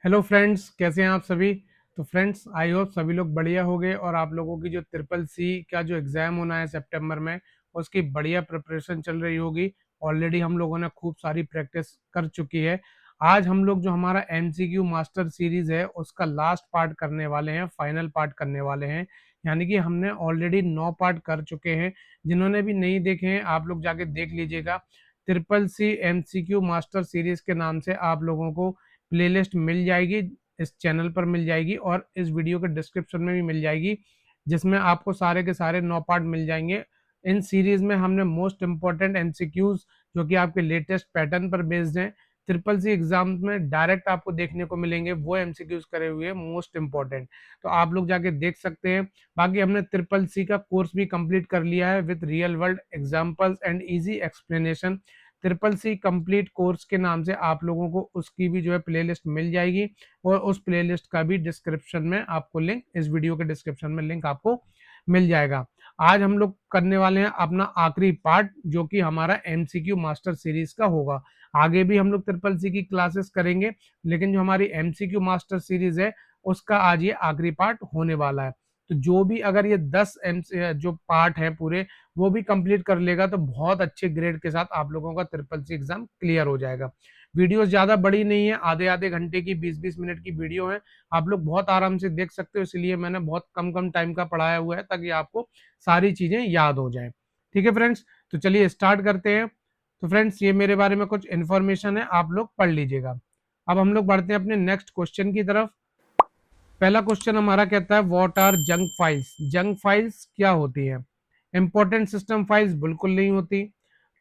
Hello friends, कैसे हैं आप सभी। तो फ्रेंड्स, आई होप सभी लोग बढ़िया हो गए और आप लोगों की जो ट्रिपल सी का जो एग्ज़ाम होना है सितंबर में, उसकी बढ़िया प्रिपरेशन चल रही होगी। ऑलरेडी हम लोगों ने खूब सारी प्रैक्टिस कर चुकी है। आज हम लोग जो हमारा एमसीक्यू मास्टर सीरीज़ है उसका लास्ट पार्ट करने वाले हैं, फाइनल पार्ट करने वाले हैं। यानी कि हमने ऑलरेडी 9 पार्ट कर चुके हैं। जिन्होंने भी नहीं देखे हैं आप लोग जाके देख लीजिएगा। Triple C MCQ master series के नाम से आप लोगों को प्लेलिस्ट मिल जाएगी, इस चैनल पर मिल जाएगी और इस वीडियो के डिस्क्रिप्शन में भी मिल जाएगी, जिसमें आपको सारे के सारे 9 पार्ट मिल जाएंगे। इन सीरीज में हमने मोस्ट इंपॉर्टेंट एमसीक्यूज जो कि आपके लेटेस्ट पैटर्न पर बेस्ड हैं, ट्रिपल सी एग्जाम में डायरेक्ट आपको देखने को मिलेंगे, वो एमसीक्यूज करे हुए मोस्ट इंपॉर्टेंट। तो आप लोग जाके देख सकते हैं। बाकी हमने ट्रिपल सी का कोर्स भी कंप्लीट कर लिया है with real world examples and easy explanation. Triple C complete course के नाम से आप लोगों को उसकी भी जो है प्लेलिस्ट मिल जाएगी और उस प्लेलिस्ट का भी डिस्क्रिप्शन में आपको लिंक, इस वीडियो के डिस्क्रिप्शन में लिंक आपको मिल जाएगा। आज हम लोग करने वाले हैं अपना आखिरी पार्ट, जो कि हमारा एमसीक्यू मास्टर सीरीज का होगा। आगे भी हम लोग ट्रिपल सी की क्लासेस करेंगे, लेकिन जो हमारी एमसीक्यू मास्टर सीरीज है उसका आज ये आखिरी पार्ट होने वाला है। तो जो भी अगर ये 10 जो पार्ट है पूरे, वो भी कंप्लीट कर लेगा तो बहुत अच्छे ग्रेड के साथ आप लोगों का ट्रिपल सी एग्जाम क्लियर हो जाएगा। वीडियो ज्यादा बड़ी नहीं है, आधे आधे घंटे की 20-20 मिनट की वीडियो है। आप लोग बहुत आराम से देख सकते हो, इसलिए मैंने बहुत कम कम टाइम का पढ़ाया हुआ है ताकि आपको सारी चीजें याद हो जाए। ठीक है फ्रेंड्स, तो चलिए स्टार्ट करते हैं। तो फ्रेंड्स, ये मेरे बारे में कुछ इन्फॉर्मेशन है, आप लोग पढ़ लीजिएगा। अब हम लोग बढ़ते हैं अपने नेक्स्ट क्वेश्चन की तरफ। पहला क्वेश्चन हमारा कहता है what are junk files. Junk files क्या होती है। इंपॉर्टेंट सिस्टम फाइल्स बिल्कुल नहीं होती।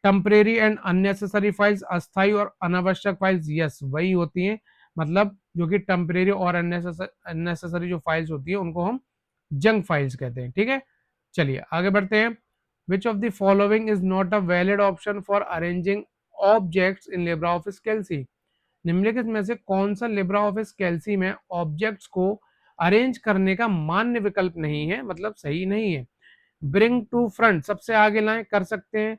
टेम्परेरी एंड अननेसेसरी फाइल्स, अस्थायी और अनावश्यक फाइल्स, यस वही होती हैं। मतलब जो कि टेम्परेरी और अननेसेसरी जो फाइल्स होती है उनको हम जंक फाइल्स कहते हैं। ठीक है, चलिए आगे बढ़ते हैं। Which of the following is not a valid option for arranging objects in Libra office Calc. निम्नलिखित में से कौन सा लिब्रा ऑफिस कैल्सी में ऑब्जेक्ट्स को अरेंज करने का मान्य विकल्प नहीं है, मतलब सही नहीं है। ब्रिंग टू फ्रंट, सबसे आगे लाएं, कर सकते हैं।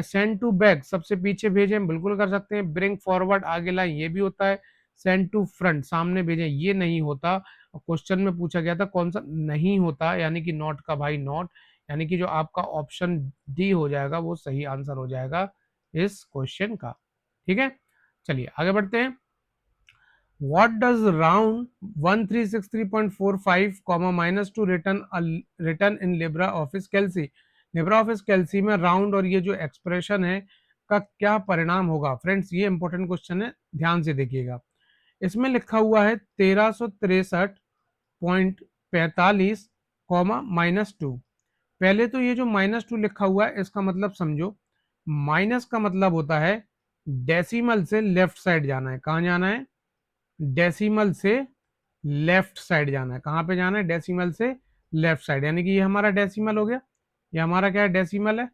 सेंड टू बैक, सबसे पीछे भेजें, बिल्कुल कर सकते हैं। ब्रिंग फॉरवर्ड, आगे लाएं, ये भी होता है। सेंड टू फ्रंट, सामने भेजें, ये नहीं होता। क्वेश्चन में पूछा गया था कौन सा नहीं होता, यानी कि नॉट का भाई नॉट, यानी कि जो आपका ऑप्शन डी हो जाएगा वो सही आंसर हो जाएगा इस क्वेश्चन का। ठीक है, चलिए आगे बढ़ते हैं। What does round 1363.45 -2 return in Libra office Calc. LibreOffice Calc में राउंड और ये जो एक्सप्रेशन है का क्या परिणाम होगा। फ्रेंड्स, ये इंपॉर्टेंट क्वेश्चन है, ध्यान से देखिएगा। इसमें लिखा हुआ है 1363.45 -2। पहले तो ये जो -2 लिखा हुआ है इसका मतलब समझो। माइनस का मतलब होता है डेसिमल से लेफ्ट साइड जाना है। कहां जाना है, डेसिमल से लेफ्ट साइड जाना है। कहां पे जाना है, डेसिमल से लेफ्ट साइड, यानी कि ये हमारा डेसिमल हो गया। ये हमारा क्या है, डेसिमल है।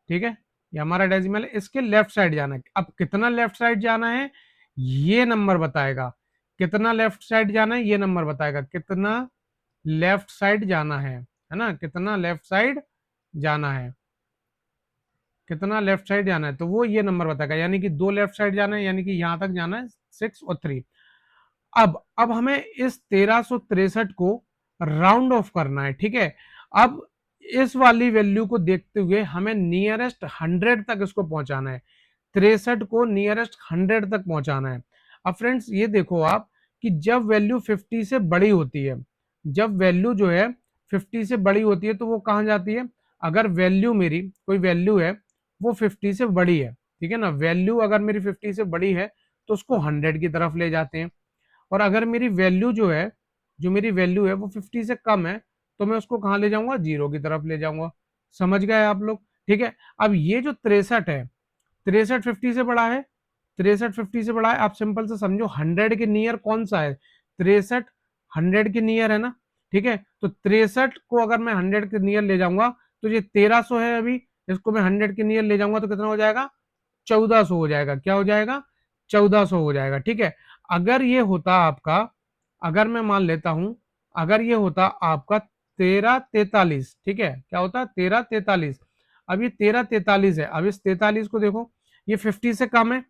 ठीक है, ये हमारा डेसिमल है, इसके लेफ्ट साइड जाना है। अब कितना लेफ्ट साइड जाना है ये नंबर बताएगा। कितना लेफ्ट साइड जाना है ये नंबर बताएगा, कितना लेफ्ट साइड जाना है ना, कितना लेफ्ट साइड जाना है, कितना लेफ्ट साइड जाना है, तो वो ये नंबर बताएगा। यानी कि 2 लेफ्ट साइड जाना है, यानी कि यहां तक जाना है 6 और 3। अब हमें इस 1363 को राउंड ऑफ करना है। ठीक है, अब इस वाली वैल्यू को देखते हुए हमें नियरेस्ट 100 तक इसको पहुंचाना है। 63 को नियरेस्ट 100 तक पहुंचाना है। अब फ्रेंड्स ये देखो आप कि जब वैल्यू 50 से बड़ी होती है, जब वैल्यू जो है 50 से बड़ी होती है तो वो कहां जाती है। अगर वैल्यू मेरी कोई वैल्यू है वो 50 से बड़ी है, ठीक है ना, वैल्यू अगर मेरी 50 से बड़ी है तो उसको 100 की तरफ ले जाते हैं। और अगर मेरी वैल्यू जो है, जो मेरी वैल्यू है वो 50 से कम है तो मैं उसको कहां ले जाऊंगा, 0 की तरफ ले जाऊंगा। समझ गए आप लोग। ठीक है, अब ये जो 63 है, 63 50 से बड़ा है, 63 50 से बड़ा है। आप सिंपल से समझो 100 के नियर कौन सा है, 63 100 के नियर है ना। ठीक है, तो 63 को अगर मैं 100 के नियर ले जाऊंगा तो ये 1300 है अभी, इसको मैं 100 के नियर ले जाऊंगा तो कितना हो जाएगा, 1400 हो जाएगा। क्या हो जाएगा, 1400 हो जाएगा। ठीक है, अगर ये होता आपका, अगर मैं मान लेता हूं, अगर ये होता आपका 1343, ठीक है, क्या होता 1343। अब ये 1343 है, अब इस 43 को देखो, ये 50 से कम है,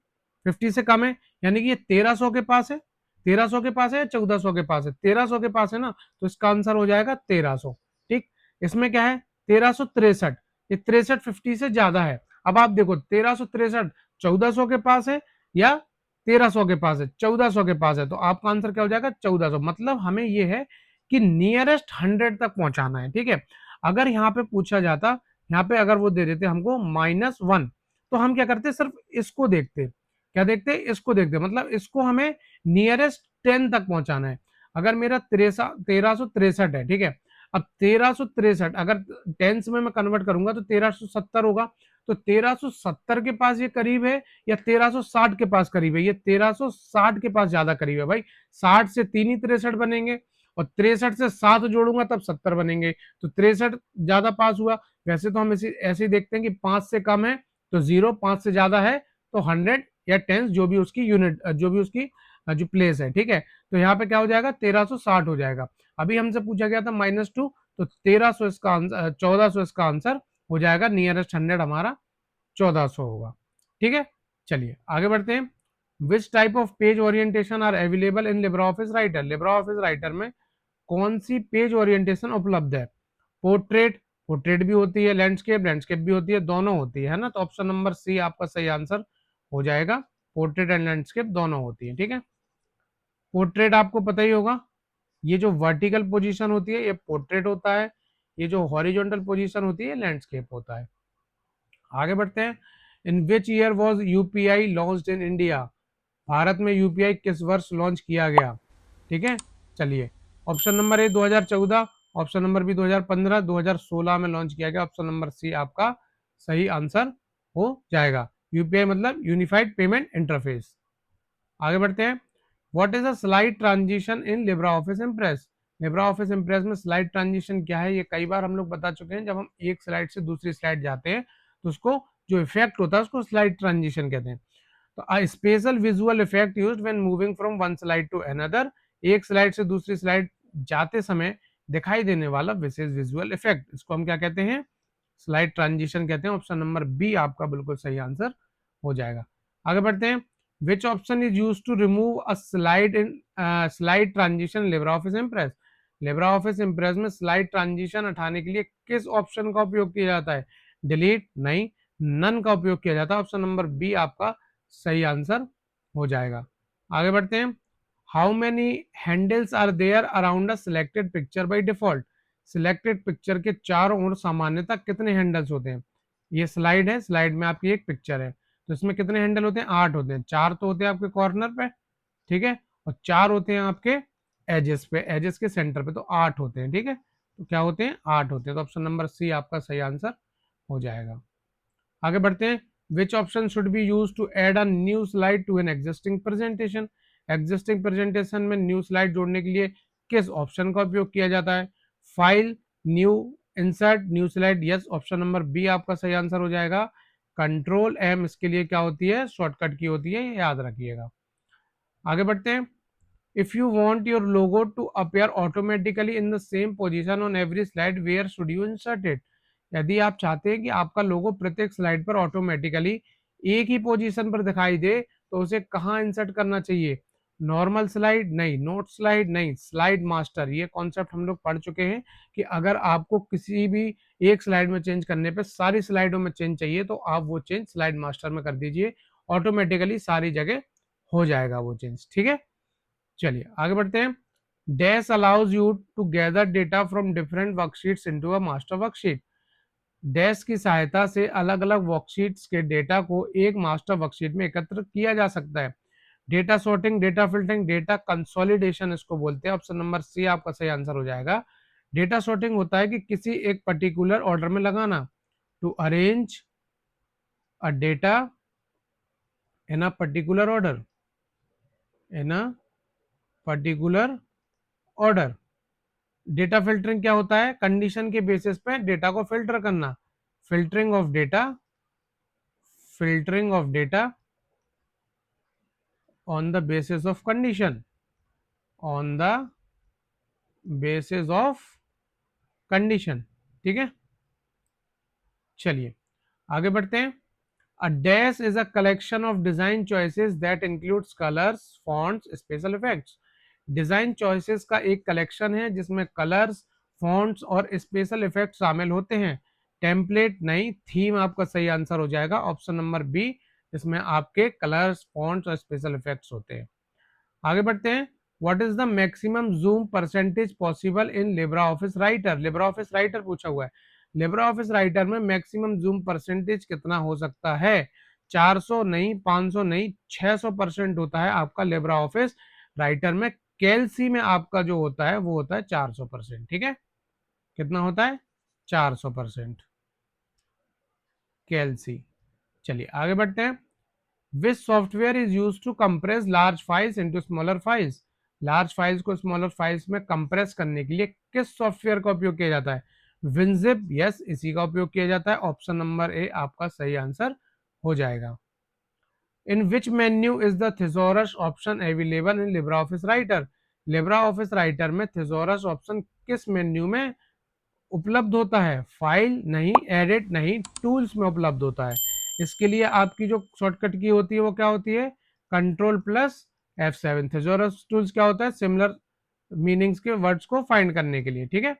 50 से कम है, यानी कि ये 1300 के पास है। 1300 के पास है या 1400 के पास है? 1300 के पास है ना, तो इसका आंसर हो जाएगा 1300। ठीक, इसमें क्या है 1363, ये 6350 से ज्यादा है। अब आप देखो 1363 1400 के पास है या 1300 के पास है? 1400 के पास है, तो आपका आंसर क्या हो जाएगा 1400। मतलब हमें ये है कि नियरेस्ट 100 तक पहुंचाना है। ठीक है, अगर यहाँ पे पूछा जाता, यहाँ पे अगर वो दे देते हमको -1, तो हम क्या करते सिर्फ इसको देखते। क्या देखते? इसको देखते, मतलब इसको हमें नियरेस्ट 10 तक पहुंचाना है। अगर मेरा 1363 है, ठीक है, अब 1363 अगर टेंस में मैं कन्वर्ट करूंगा तो 1370 होगा। तो 1370 के पास ये करीब है या 1360 के पास करीब है? ये 1360 के पास ज्यादा करीब है भाई। 60 से 3 ही 63 बनेंगे, और 63 से 7 जोड़ूंगा तब 70 बनेंगे, तो 63 ज्यादा पास हुआ। वैसे तो हम ऐसे ही देखते हैं कि 5 से कम है तो 0, 5 से ज्यादा है तो 100 या टेंस, जो भी उसकी यूनिट, जो भी उसकी जो प्लेस है। ठीक है, तो यहाँ पे क्या हो जाएगा 1360 हो जाएगा। अभी हमसे पूछा गया था -2, तो 1300 इसका आंसर, 1400 इसका आंसर हो जाएगा। नियरेस्ट 100 हमारा 1400 होगा। ठीक है, चलिए आगे बढ़ते हैं। Which type of page orientation are available in Libra office Writer? Libra office Writer में कौन सी पेज ओरिएंटेशन उपलब्ध है? पोर्ट्रेट, पोर्ट्रेट भी होती है, लैंडस्केप, लैंडस्केप भी होती है, दोनों होती है ना, तो ऑप्शन नंबर सी आपका सही आंसर हो जाएगा। पोर्ट्रेट एंड लैंडस्केप दोनों होती है। ठीक है, पोर्ट्रेट आपको पता ही होगा, ये जो वर्टिकल पोजीशन होती है ये पोर्ट्रेट होता है, ये जो हॉरिजॉन्टल पोजीशन होती है लैंडस्केप होता है। आगे बढ़ते हैं। In which year was UPI launched in India? भारत में यूपीआई किस वर्ष लॉन्च किया गया? ठीक है, चलिए, option number A 2014, option number B 2015, 2016 में लॉन्च किया गया। ऑप्शन नंबर सी आपका सही आंसर हो जाएगा। यूपीआई मतलब यूनिफाइड पेमेंट इंटरफेस। आगे बढ़ते हैं। What is a slide transition in Libra Office Impress? Libre Office Impress में स्लाइड ट्रांजिशन क्या है, ये कई बार हम लोग बता चुके हैं। जब हम एक स्लाइड से दूसरी स्लाइड जाते हैं तो उसको जो इफेक्ट होता है उसको स्लाइड ट्रांजिशन कहते हैं। तो a special visual effect used when moving from one slide to another, एक स्लाइड से दूसरी स्लाइड जाते समय दिखाई देने वाला विशेष विजुअल इफेक्ट, इसको हम क्या कहते हैं? स्लाइड ट्रांजिशन कहते हैं। ऑप्शन नंबर बी आपका बिल्कुल सही आंसर हो जाएगा। आगे बढ़ते हैं। Which option is use to remove a slide in slide transition Libre Office Impress? Libre Office Impress में स्लाइड ट्रांजिशन हटाने के लिए किस ऑप्शन का उपयोग किया जाता है? डिलीट नहीं, नन का उपयोग किया जाता है। ऑप्शन नंबर बी आपका सही आंसर हो जाएगा। आगे बढ़ते हैं। How many handles are there around a selected picture by default? Selected picture के चारों ओर सामान्यतः कितने हैंडल्स होते हैं? ये स्लाइड है, स्लाइड में आपकी एक पिक्चर है, तो इसमें कितने हैंडल होते हैं? 8 होते हैं। 4 तो होते हैं आपके कॉर्नर पे, ठीक है, और 4 होते हैं आपके एजेस पे, एजेस के सेंटर पे, तो 8 होते हैं। ठीक है, तो क्या होते हैं? 8 होते हैं। तो ऑप्शन नंबर सी आपका सही आंसर हो जाएगा। आगे बढ़ते हैं। Which option should be use to add a new slide to an existing presentation? Existing presentation में न्यू स्लाइड जोड़ने के लिए किस ऑप्शन का उपयोग किया जाता है? File, new, insert, new slide. Yes, option number B आपका सही आंसर हो जाएगा। कंट्रोल एम इसके लिए क्या होती है? शॉर्टकट की होती है, याद रखिएगा। आगे बढ़ते हैं। If you want your logo to appear automatically in the same position on every slide, where should you insert it? यदि आप चाहते हैं कि आपका लोगो प्रत्येक स्लाइड पर ऑटोमेटिकली एक ही पोजीशन पर दिखाई दे, तो उसे कहाँ इंसर्ट करना चाहिए? नॉर्मल स्लाइड नहीं, नोट स्लाइड नहीं, स्लाइड मास्टर। ये कॉन्सेप्ट हम लोग पढ़ चुके हैं कि अगर आपको किसी भी एक स्लाइड में चेंज करने पे सारी स्लाइडों में चेंज चाहिए, तो आप वो चेंज स्लाइड मास्टर में कर दीजिए, ऑटोमेटिकली सारी जगह हो जाएगा वो चेंज। ठीक है, चलिए आगे बढ़ते हैं। Dash allows you to gather data from different worksheets into a master worksheet? Dash की सहायता से अलग अलग वर्कशीट्स के डेटा को एक मास्टर वर्कशीट में एकत्र किया जा सकता है। Data sorting, data filtering, data consolidation इसको बोलते हैं। ऑप्शन नंबर सी आपका सही आंसर हो जाएगा। डेटा सॉर्टिंग होता है कि किसी एक पर्टिकुलर ऑर्डर में लगाना, to arrange a data in a particular order, in a particular order. Data filtering क्या होता है? कंडीशन के बेसिस पे डेटा को फिल्टर करना। Filtering of data, filtering of data on the basis of condition, on the basis of condition. ठीक है, चलिए आगे बढ़ते हैं। A dash is a collection of design choices that includes colors, fonts, special effects. Design choices का एक collection है जिसमें कलर्स, फॉन्ट्स और स्पेशल इफेक्ट शामिल होते हैं। टेम्पलेट नहीं, थीम आपका सही आंसर हो जाएगा, ऑप्शन नंबर बी, जिसमें आपके कलर्स, फॉन्ट्स और स्पेशल इफेक्ट्स होते हैं। आगे बढ़ते हैं। What is the maximum zoom percentage possible in Libra office Writer? Libra office writer पूछा हुआ है। लिब्रा ऑफिस राइटर में मैक्सिमम जूम परसेंटेज कितना हो सकता है? 400 नहीं, 500 नहीं, 600% होता है आपका लिब्रा ऑफिस राइटर में। कैलसी में आपका जो होता है वो होता है 400%। ठीक है, कितना होता है? 400% कैलसी। चलिए आगे बढ़ते हैं। Which software is use to compress large files into smaller files? Large files को स्मॉलर फाइल्स में कंप्रेस करने के लिए किस सॉफ्टवेयर का उपयोग किया जाता है? विनजिप, यस, इसी का उपयोग किया जाता है, ऑप्शन नंबर ए आपका सही आंसर हो जाएगा। In which menu is the thesaurus option available in Libra office Writer? Libra office Writer में थिसॉरस ऑप्शन किस मेन्यू में उपलब्ध होता है? फाइल नहीं, एडिट नहीं, टूल्स में उपलब्ध होता है। इसके लिए आपकी जो शॉर्टकट की होती है वो क्या होती है? Control plus F7। Thesaurus tools क्या होता है? सिमिलर मीनिंग्स के वर्ड्स को फाइंड करने के लिए। ठीक है,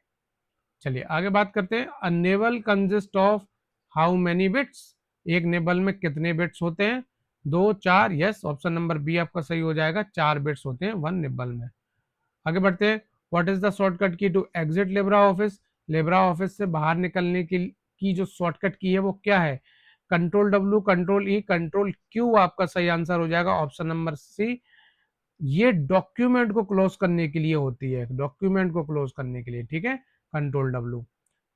चलिए आगे बात करते हैं। A nibble consist of how many bits? एक नेबल में कितने बिट्स होते हैं? 2, 4, यस, ऑप्शन नंबर बी आपका सही हो जाएगा, 4 बिट्स होते हैं वन नेबल में। आगे बढ़ते हैं। What is the shortcut key to exit LibreOffice? LibreOffice से बाहर निकलने की जो शॉर्टकट की है वो क्या है? कंट्रोल डब्ल्यू, कंट्रोल ई, कंट्रोल क्यू आपका सही आंसर हो जाएगा, ऑप्शन नंबर सी। ये डॉक्यूमेंट को क्लोज करने के लिए होती है, डॉक्यूमेंट को क्लोज करने के लिए। ठीक है, कंट्रोल डब्ल्यू।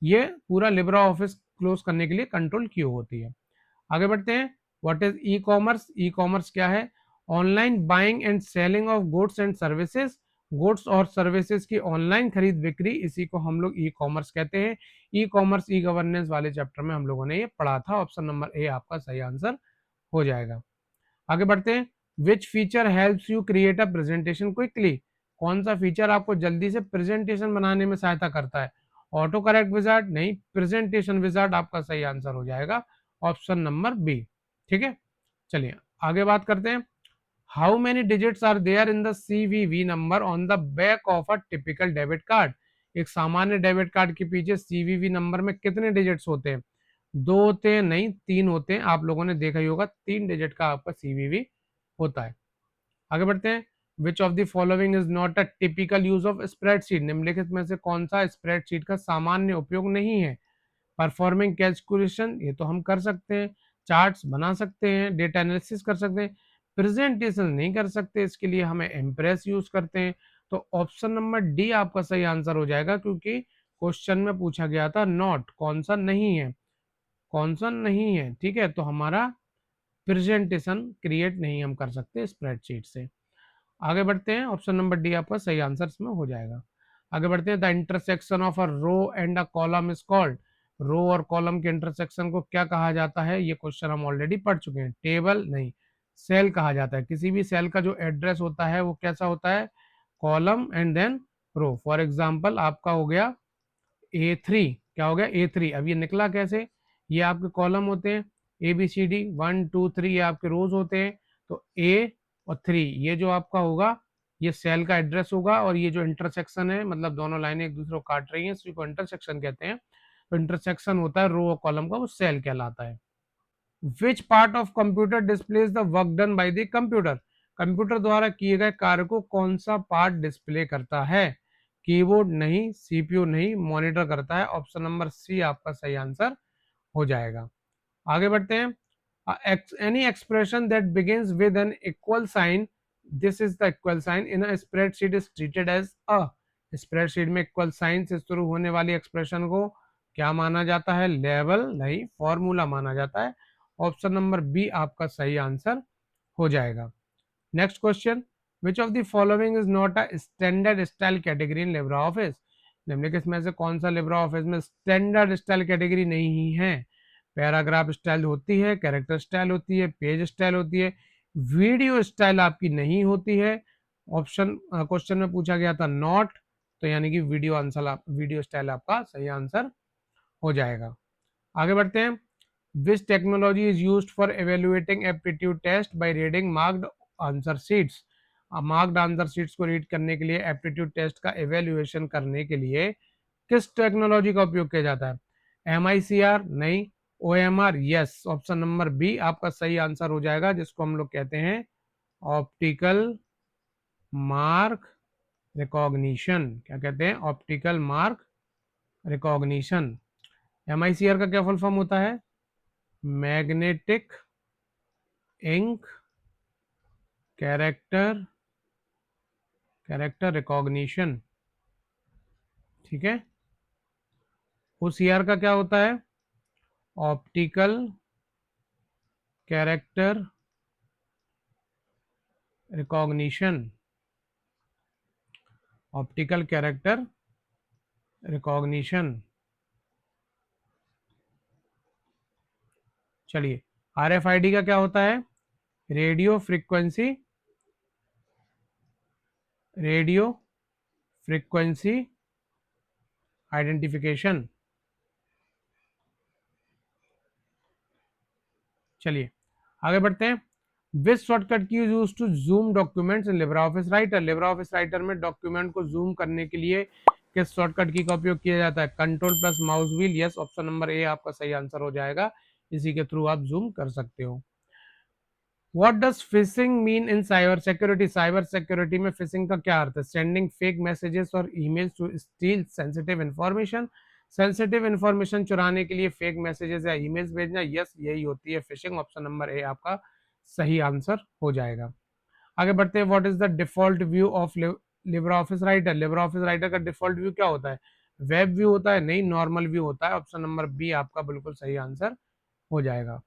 ये पूरा लिब्रा ऑफिस क्लोज करने के लिए कंट्रोल क्यू होती है। आगे बढ़ते हैं। What is e commerce? E commerce क्या है? Online buying and selling of goods and services. Goods और सर्विसेज की ऑनलाइन खरीद बिक्री, इसी को हम लोग ई कॉमर्स कहते हैं। ई कॉमर्स ई गवर्नेंस वाले चैप्टर में हम लोगों ने ये पढ़ा था, ऑप्शन नंबर ए आपका सही आंसर हो जाएगा। आगे बढ़ते हैं। Which feature helps you create a presentation quickly? कौन सा फीचर आपको जल्दी से प्रेजेंटेशन बनाने में सहायता करता है? ऑटो करेक्ट विजार्ड नहीं, प्रेजेंटेशन विजार्ड आपका सही आंसर हो जाएगा, ऑप्शन नंबर बी। ठीक है, चलिए आगे बात करते हैं। How many digits are there in the CVV number on the back of a typical debit card? एक सामान्य डेबिट कार्ड के पीछे सीवीवी नंबर में कितने डिजिट्स होते हैं? 2 होते हैं नहीं, 3 होते हैं, आप लोगों ने देखा ही होगा, 3 डिजिट का आपका सीवीवी होता है। आगे बढ़ते हैं। Which of the following is not a typical use of spreadsheet? निम्नलिखित में से कौन सा स्प्रेडशीट का सामान्य उपयोग नहीं है? परफॉर्मिंग कैलकुलेशन, ये तो हम कर सकते हैं, चार्ट्स बना सकते हैं, डेटा एनालिसिस कर सकते हैं, प्रेजेंटेशन नहीं कर सकते, इसके लिए हमें इम्प्रेस यूज करते हैं। तो ऑप्शन नंबर डी आपका सही आंसर हो जाएगा, क्योंकि क्वेश्चन में पूछा गया था नॉट, कौन सा नहीं है, कौन सा नहीं है। ठीक है, तो हमारा प्रेजेंटेशन क्रिएट नहीं हम कर सकते स्प्रेडशीट से। आगे बढ़ते हैं। ऑप्शन नंबर डी आपका सही आंसर इसमें हो जाएगा। आगे बढ़ते हैं। The intersection of a row and a column is called? Row और कॉलम के इंटरसेक्शन को क्या कहा जाता है? ये क्वेश्चन हम ऑलरेडी पढ़ चुके हैं। टेबल नहीं, सेल कहा जाता है। किसी भी सेल का जो एड्रेस होता है वो कैसा होता है? Column and then row. For example आपका हो गया A3, क्या हो गया? A3। अब ये निकला कैसे? ये आपके कॉलम होते हैं, ABCD 1 2 3, ये आपके रोज होते हैं। तो A और 3 ये जो आपका होगा ये सेल का एड्रेस होगा, और ये जो इंटरसेक्शन है, मतलब दोनों लाइनें एक दूसरे को काट रही हैं, इसी को इंटरसेक्शन कहते हैं। तो इंटरसेक्शन होता है रो और कॉलम का, वो सेल कहलाता है। Which part of computer displays the work done by the computer? Computer द्वारा किए गए कार्य को कौन सा पार्ट डिस्प्ले करता है? कीबोर्ड नहीं, सीपीयू नहीं, मॉनिटर करता है, ऑप्शन नंबर सी आपका सही आंसर हो जाएगा। आगे बढ़ते हैं। Any expression that begins with an equal sign, this is the equal sign in a spreadsheet is treated as a? Spreadsheet में इक्वल साइन से शुरू होने वाली एक्सप्रेशन को क्या माना जाता है? लेवल नहीं, फॉर्मूला माना जाता है, ऑप्शन नंबर बी आपका सही आंसर हो जाएगा। Next question. Which of the following is not a standard style category in Libra office? निम्नलिखित में से कौन सा लिब्रा ऑफिस में स्टैंडर्ड स्टाइल कैटेगरी नहीं है? पैराग्राफ स्टाइल होती है, कैरेक्टर स्टाइल होती है, पेज स्टाइल होती है, वीडियो स्टाइल आपकी नहीं होती है। ऑप्शन क्वेश्चन में पूछा गया था नॉट, तो यानी कि वीडियो आंसर, वीडियो स्टाइल आपका सही आंसर हो जाएगा। आगे बढ़ते हैं। Which technology is used for evaluating aptitude test by reading marked answer sheets. Marked answer sheets को रीड करने के लिए एप्टीट्यूड टेस्ट का एवेल्युएशन करने के लिए किस टेक्नोलॉजी का उपयोग किया जाता है? MICR नहीं, OMR yes. Option number B आपका सही आंसर हो जाएगा, जिसको हम लोग कहते हैं ऑप्टिकल मार्क रिकॉग्निशन। क्या कहते हैं? Optical mark recognition. MICR का क्या फुल फॉर्म होता है? Magnetic ink character recognition. ठीक है। OCR का क्या होता है? Optical character recognition. Optical character recognition. चलिए, RFID का क्या होता है? Radio frequency identification. चलिए आगे बढ़ते हैं। Which shortcut key use to zoom documents in Libra office Writer. Libra office Writer में डॉक्यूमेंट को जूम करने के लिए किस शॉर्टकट की का उपयोग किया जाता है? Control plus mouse wheel yes. Option number ए आपका सही आंसर हो जाएगा, इसी के थ्रू आप जूम कर सकते हो। What does phishing mean in cyber security. Cyber security में फिशिंग का क्या अर्थ है? सेंडिंग फेक मैसेजेस और emails to steal sensitive information. Sensitive information चुराने के लिए फेक मैसेजेस या ईमेल्स भेजना यस, यही होती है फिशिंग। ऑप्शन नंबर ए आपका सही आंसर हो जाएगा। आगे बढ़ते हैं। What is the default view of Libra office Writer. Libra office writer का डिफॉल्ट व्यू क्या होता है? वेब व्यू होता है? नहीं, नॉर्मल व्यू होता है। ऑप्शन नंबर बी आपका बिल्कुल सही आंसर हो जाएगा।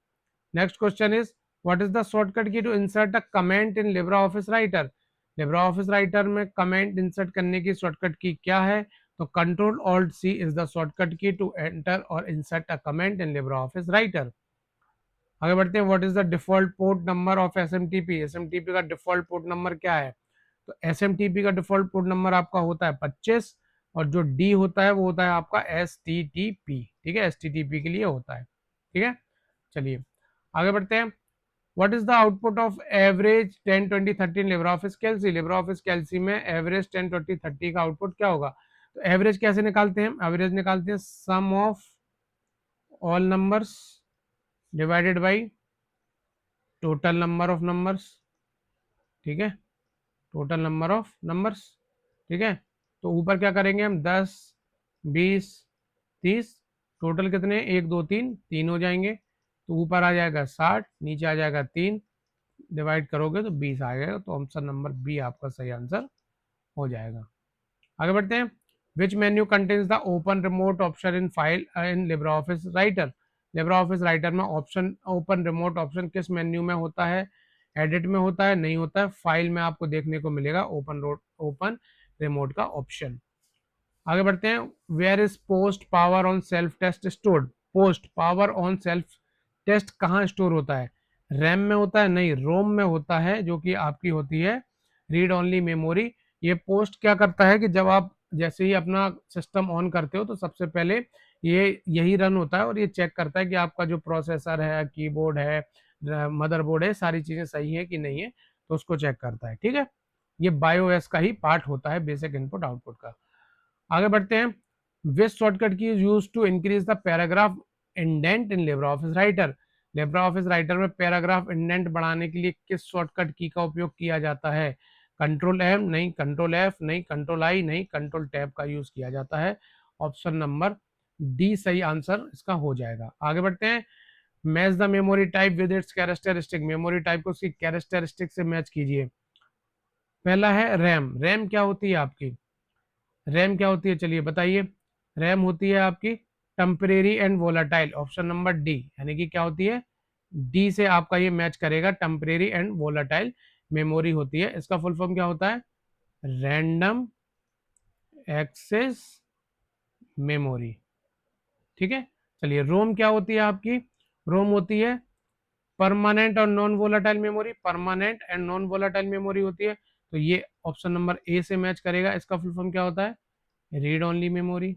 Next question is what is the shortcut key to insert a comment in Libra office Writer. Libra office Writer में कमेंट इंसर्ट करने की शॉर्टकट की क्या है? तो control alt C is the shortcut key to enter और insert a comment in Libra office Writer. आगे बढ़ते हैं। What is the default port number of SMTP। SMTP का डिफॉल्ट पोर्ट नंबर क्या है? तो SMTP का डिफॉल्ट पोर्ट नंबर आपका होता है 25, और जो डी होता है वो होता है आपका STTP। ठीक है, STTP के लिए होता है। ठीक है, चलिए आगे बढ़ते हैं। What is the output of average 10 20 30 LibreOffice Calc. LibreOffice Calc में एवरेज 10 20 30 का आउटपुट क्या होगा? तो एवरेज कैसे निकालते हैं? एवरेज निकालते हैं sum of all numbers divided by total number of numbers. ठीक है, टोटल नंबर ऑफ नंबर्स। ठीक है, तो ऊपर क्या करेंगे हम? 10 20 30, टोटल कितने? 1 2 3, 3 हो जाएंगे। तो ऊपर आ जाएगा 60, नीचे आ जाएगा 3, डिवाइड करोगे तो 20 आ जाएगा। तो ऑप्शन नंबर बी आपका सही आंसर हो जाएगा। आगे बढ़ते हैं। विच menu contains the open remote option in file in Libra office Writer. Libra office Writer में ऑप्शन ओपन रिमोट ऑप्शन किस मेन्यू में होता है? एडिट में होता है? नहीं होता है। फाइल में आपको देखने को मिलेगा ओपन रिमोट का ऑप्शन। आगे बढ़ते हैं। Where is post power on self test stored. Post power on self test कहाँ स्टोर होता है? रैम में होता है? नहीं, रोम में होता है, जो कि आपकी होती है रीड ओनली मेमोरी। ये पोस्ट क्या करता है कि जब आप जैसे ही अपना सिस्टम ऑन करते हो तो सबसे पहले ये यही रन होता है और ये चेक करता है कि आपका जो प्रोसेसर है, कीबोर्ड है, मदरबोर्ड है, सारी चीजें सही है कि नहीं है, तो उसको चेक करता है। ठीक है, ये बायोएस का ही पार्ट होता है, बेसिक इनपुट आउटपुट का। आगे बढ़ते हैं। Which shortcut key is use to increase the paragraph indent in Libra office Writer. Libra office Writer में पैराग्राफ इंडेंट बढ़ाने के लिए किस शॉर्टकट की का उपयोग किया जाता है? कंट्रोल एम नहीं, कंट्रोल एफ नहीं, कंट्रोल आई नहीं, कंट्रोल टैब का यूज किया जाता है। ऑप्शन नंबर डी सही आंसर इसका हो जाएगा। आगे बढ़ते हैं। Match the memory type with its characteristic. Memory type को उसकी कैरेक्टरिस्टिक से मैच कीजिए। पहला है रैम। रैम क्या होती है आपकी? रैम क्या होती है, चलिए बताइए। रैम होती है आपकी temporary and volatile. Option number D, यानी कि क्या होती है? डी से आपका ये मैच करेगा, टेम्परेरी एंड वोलाटाइल मेमोरी होती है। इसका फुल फॉर्म क्या होता है? Random access memory. ठीक है, चलिए रोम क्या होती है आपकी? रोम होती है परमानेंट और non volatile memory. Permanent and non volatile memory होती है, तो ये ऑप्शन नंबर ए से मैच करेगा। इसका फुल फॉर्म क्या होता है? Read only memory.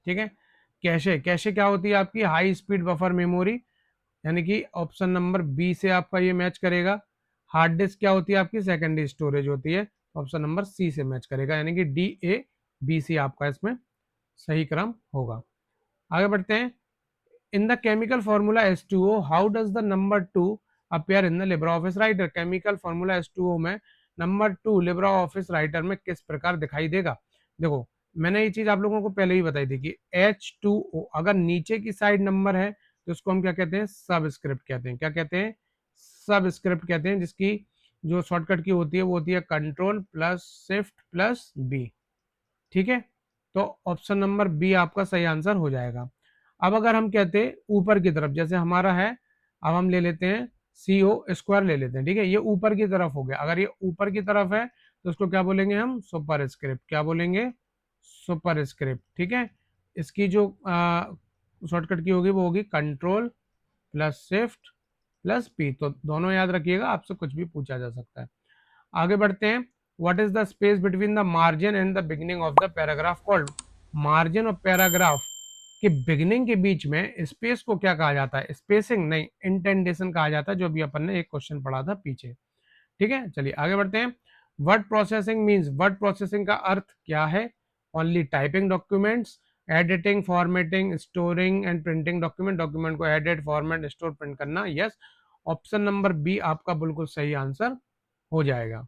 ठीक है, कैशे, कैशे क्या होती है आपकी? हाई स्पीड बफर मेमोरी, यानी कि ऑप्शन नंबर बी से आपका ये मैच करेगा। हार्ड डिस्क क्या होती है आपकी? सेकेंडरी स्टोरेज होती है, ऑप्शन नंबर सी से मैच करेगा, यानी कि डी ए बी सी आपका इसमें सही क्रम होगा। आगे बढ़ते हैं। In the chemical formula H2O, how does the number 2 appear in the LibreOffice writer? Chemical formula H2O में नंबर 2 LibreOffice राइटर में किस प्रकार दिखाई देगा? देखो, मैंने ये चीज आप लोगों को पहले ही बताई थी कि H2O अगर नीचे की साइड नंबर है तो उसको हम क्या कहते हैं? सबस्क्रिप्ट कहते हैं। क्या कहते हैं? सबस्क्रिप्ट कहते हैं, जिसकी जो शॉर्टकट की होती है वो होती है control plus shift plus B. ठीक है, तो ऑप्शन नंबर बी आपका सही आंसर हो जाएगा। अब अगर हम कहते हैं ऊपर की तरफ, जैसे हमारा है, अब हम ले लेते हैं सी ओ स्क्वायर ले लेते हैं। ठीक है, ये ऊपर की तरफ हो गया। अगर ये ऊपर की तरफ है तो उसको क्या बोलेंगे हम? Super script. क्या बोलेंगे? Super script. ठीक है, इसकी जो शॉर्टकट की होगी वो होगी control plus shift plus P. तो दोनों याद रखिएगा, आपसे कुछ भी पूछा जा सकता है। आगे बढ़ते हैं। What is the space between the margin and the beginning of the paragraph called? Margin और पैराग्राफ के बिगिनिंग के बीच में स्पेस को क्या कहा जाता है? स्पेसिंग नहीं, इंटेंडेशन कहा जाता है, जो भी अपन ने एक क्वेश्चन पढ़ा था पीछे। ठीक है, चलिए आगे बढ़ते हैं। Word processing means, word processing का अर्थ क्या है? Only typing documents, editing, formatting, storing and printing document, document को एडिट, फॉर्मेट, स्टोर, प्रिंट करना। यस, ऑप्शन नंबर बी आपका बिल्कुल सही आंसर हो जाएगा।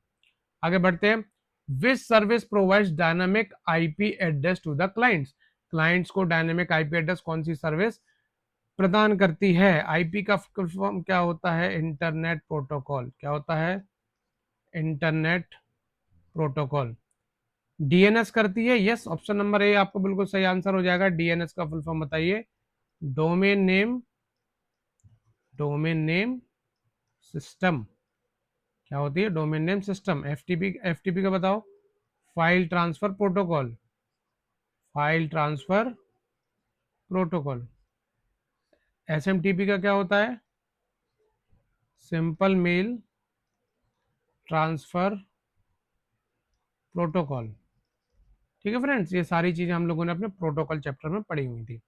आगे बढ़ते हैं। Which service provides dynamic IP address to the clients? Clients को डायनामिक आईपी एड्रेस कौन सी सर्विस प्रदान करती है? आईपी का फुल फॉर्म क्या होता है? Internet protocol. क्या होता है? Internet protocol. डीएनएस करती है। यस, ऑप्शन नंबर ए आपको बिल्कुल सही आंसर हो जाएगा। डीएनएस का फुल फॉर्म बताइए। Domain name, domain name system. क्या होती है? Domain name system. FTP, FTP का बताओ। File transfer protocol, file transfer protocol. SMTP का क्या होता है? Simple mail transfer protocol. ठीक है फ्रेंड्स, ये सारी चीजें हम लोगों ने अपने प्रोटोकॉल चैप्टर में पढ़ी हुई थी।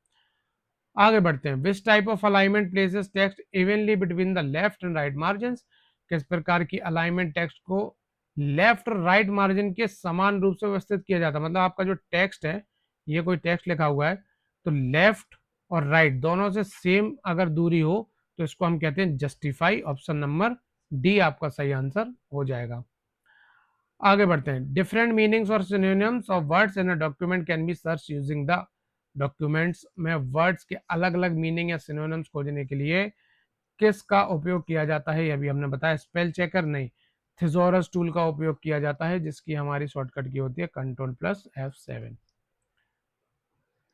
आगे बढ़ते हैं। Which type of alignment places text evenly between the left and right margin? किस प्रकार की अलाइनमेंट टेक्स्ट को लेफ्ट और राइट मार्जिन के समान रूप से व्यवस्थित किया जाता है? मतलब आपका जो टेक्स्ट है, ये कोई टेक्स्ट लिखा हुआ है, तो लेफ्ट और राइट दोनों से सेम अगर दूरी हो तो इसको हम कहते हैं जस्टिफाई। ऑप्शन नंबर डी आपका सही आंसर हो जाएगा। आगे बढ़ते हैं। डिफरेंट मीनिंग्स और synonyms of words in a document can be search using the. Documents में वर्ड्स के अलग अलग मीनिंग या सिनोनिम्स खोजने के लिए किसका उपयोग किया जाता है? ये भी हमने बताया। स्पेल चेकर नहीं, थिजोरस टूल का उपयोग किया जाता है, जिसकी हमारी शॉर्टकट की होती है कंट्रोल प्लस F7।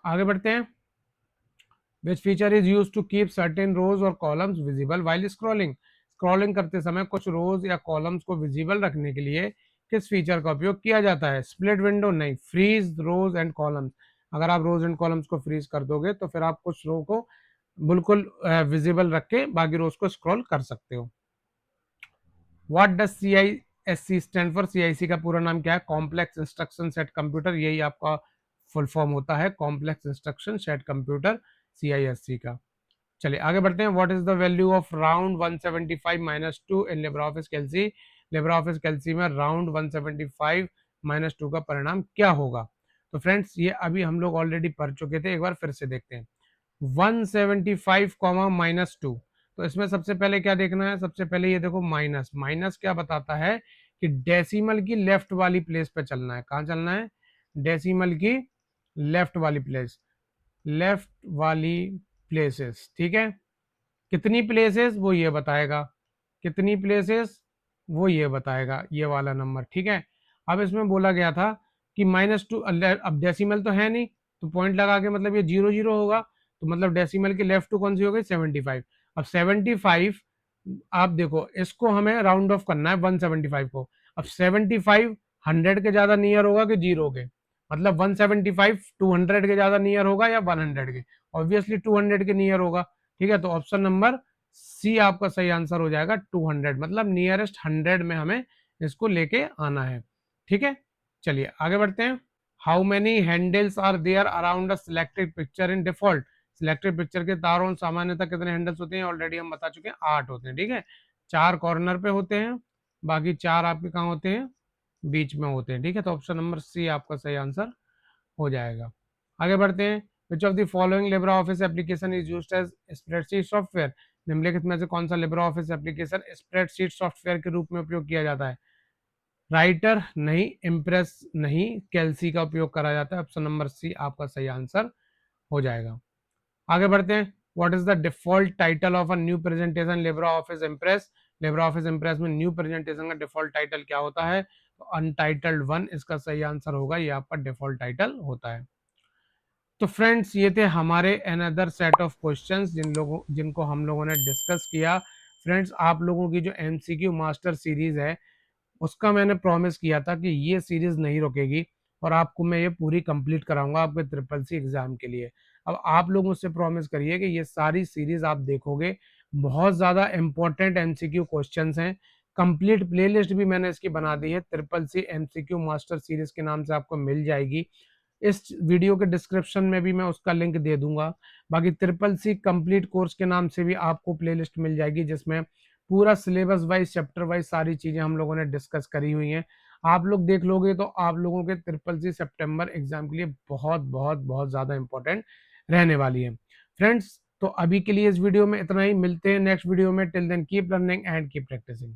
आगे बढ़ते हैं। Which feature is use to keep certain rows और columns visible while scrolling? Scrolling करते समय कुछ रोज या कॉलम्स को विजिबल रखने के लिए किस फीचर का उपयोग किया जाता है? स्प्लिट विंडो नहीं, फ्रीज रोज एंड कॉलम्स। अगर आप रोज एंड कॉलम्स को फ्रीज कर दोगे तो फिर आप कुछ रो को बिल्कुल विजिबल रख के बाकी रोज को स्क्रॉल कर सकते हो। What does CISC stand for? CIC का पूरा नाम क्या है? कॉम्प्लेक्स इंस्ट्रक्शन सेट कंप्यूटर, यही आपका फुल फॉर्म होता है, complex instruction set computer, CISC का। चलिए आगे बढ़ते हैं। What is the value of round 175 minus 2 in Libra office Calc? LibreOffice Calc में राउंड 175 माइनस 2 का परिणाम क्या होगा? तो फ्रेंड्स, ये अभी हम लोग ऑलरेडी पढ़ चुके थे, एक बार फिर से देखते हैं। 175 कॉमा माइनस 2, तो इसमें सबसे पहले क्या देखना है? सबसे पहले ये देखो माइनस, माइनस क्या बताता है कि डेसिमल की लेफ्ट वाली प्लेस पे चलना है। कहाँ चलना है? डेसिमल की लेफ्ट वाली प्लेस, लेफ्ट वाली प्लेसेस। ठीक है, कितनी प्लेसेस वो ये बताएगा, कितनी प्लेसेस वो ये बताएगा, ये वाला नंबर। ठीक है, अब इसमें बोला गया था कि -2, अब डेसिमल तो है नहीं, तो पॉइंट लगा के मतलब ये 0 0 होगा, तो मतलब डेसिमल की लेफ्ट टू कौन सी हो गई? 75। अब 75, आप देखो इसको हमें राउंड ऑफ करना है 175 को। अब 75 100 के ज्यादा नियर होगा कि 0 के? मतलब 175 200 के ज्यादा नियर होगा या 100 के? ऑब्वियसली 200 के नियर होगा। ठीक है, तो ऑप्शन नंबर सी आपका सही आंसर हो जाएगा, 200, मतलब नियरेस्ट 100 में हमें इसको लेके आना है। ठीक है, चलिए आगे बढ़ते हैं। How many handles are there around a selected picture in default. Selected picture के तारों सामान्यतः कितने हैंडल्स होते हैं, ऑलरेडी हम बता चुके हैं 8 होते हैं, ठीक है। 4 कॉर्नर पे होते हैं, बाकी 4 आपके कहाँ होते हैं, बीच में होते हैं, ठीक है। तो ऑप्शन नंबर सी आपका सही आंसर हो जाएगा। आगे बढ़ते हैं। Which of the following LibreOffice application is used as spreadsheet software. निम्नलिखित में से कौन सा LibreOffice application spreadsheet software के रूप में उपयोग किया जाता है। राइटर नहीं, इम्प्रेस नहीं, कैल्सी का उपयोग करा जाता है। ऑप्शन नंबर सी आपका सही आंसर हो जाएगा। आगे बढ़ते हैं। What is the default title of a new presentation Libra Office Impress. Libre Office Impress में न्यू प्रेजेंटेशन का डिफॉल्ट टाइटल क्या होता है, तो अनटाइटल्ड वन इसका सही आंसर होगा, ये आपका डिफॉल्ट टाइटल होता है। तो फ्रेंड्स ये थे हमारे अनदर सेट ऑफ क्वेश्चंस जिनको हम लोगों ने डिस्कस किया। फ्रेंड्स आप लोगों की जो एमसीक्यू मास्टर सीरीज है उसका मैंने प्रॉमिस किया था कि ये सीरीज नहीं रुकेगी और आपको मैं ये पूरी कंप्लीट कराऊंगा आपके ट्रिपल सी एग्जाम के लिए। अब आप लोग मुझसे प्रॉमिस करिए कि ये सारी सीरीज आप देखोगे। बहुत ज़्यादा इंपॉर्टेंट एमसीक्यू क्वेश्चंस हैं। कंप्लीट प्लेलिस्ट भी मैंने इसकी बना दी है, triple C MCQ master series के नाम से आपको मिल जाएगी। इस वीडियो के डिस्क्रिप्शन में भी मैं उसका लिंक दे दूंगा। बाकी ट्रिपल सी कंप्लीट कोर्स के नाम से भी आपको प्लेलिस्ट मिल जाएगी जिसमें पूरा सिलेबस वाइज चैप्टर वाइज सारी चीजें हम लोगों ने डिस्कस करी हुई हैं। आप लोग देख लोगे तो आप लोगों के ट्रिपल सी सितंबर एग्जाम के लिए बहुत बहुत बहुत ज्यादा इंपॉर्टेंट रहने वाली है। फ्रेंड्स तो अभी के लिए इस वीडियो में इतना ही, मिलते हैं नेक्स्ट वीडियो में। Till then keep learning and keep practising.